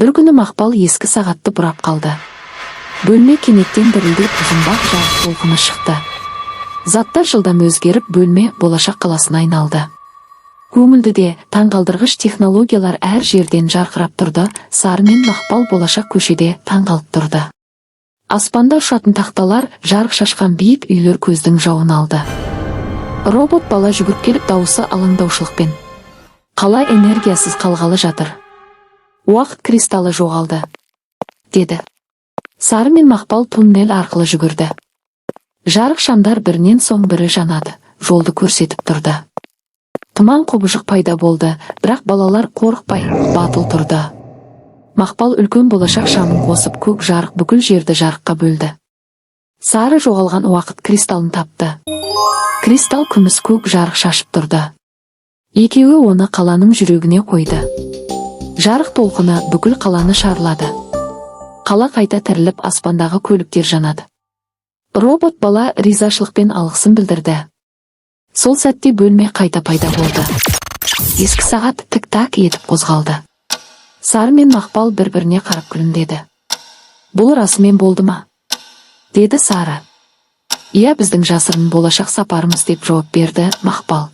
Bir күні Мақпал ескі сағатты бұрап қалды. Бөлме кенеттен дірілдеп ұзынбақ жарық толқыны шықты. Заттар жылдам өзгеріп, бөлме болашақ қаласына айналды. Көңілдіде таңғалдырғыш технологиялар әр жерден жарқырап тұрды. Сары мен Мақпал болашақ көшеде таңғалып тұрды. Аспанда ұшатын тақталар, жарық шашқан биік үйлер көздің жауын алды. Робот бала жүгіріп келіп дауысы алаңдаушылықпен: «Қала энергиясыз қалғалы жатыр. Уақыт кристаллы жоғалды», деді. Сары мен Мақпал туннель арқылы жүгірді. Жарық шамдар бірінен соң бірі жанады, жолды көрсетіп тұрды. Тұман қобыжық пайда болды, бірақ балалар қорықпай, батыл тұрды. Мақпал үлкен болашақ шамын қосып, көк жарық бүкіл жерді жарыққа бөлді. Сары жоғалған уақыт кристалын тапты. Кристалл күміс көк жарық шашып тұрды. Екеуі оны қаланың жүрегіне қойды. Жарық толқыны бүкіл қаланы шарлады. Қала қайта тіріліп, аспандағы көліктер жанады. Робот бала ризашылықпен алғысын білдірді. Сол сәтте бөлме қайта пайда болды. Ескі сағат тік-так етіп қозғалды. Сары мен Мақпал бір-біріне қарап күлімдеді. «Бұл расымен болды ма?» деді Сары. «Иә, біздің жасырын болашақ сапарымыз», деп жауап берді Мақпал.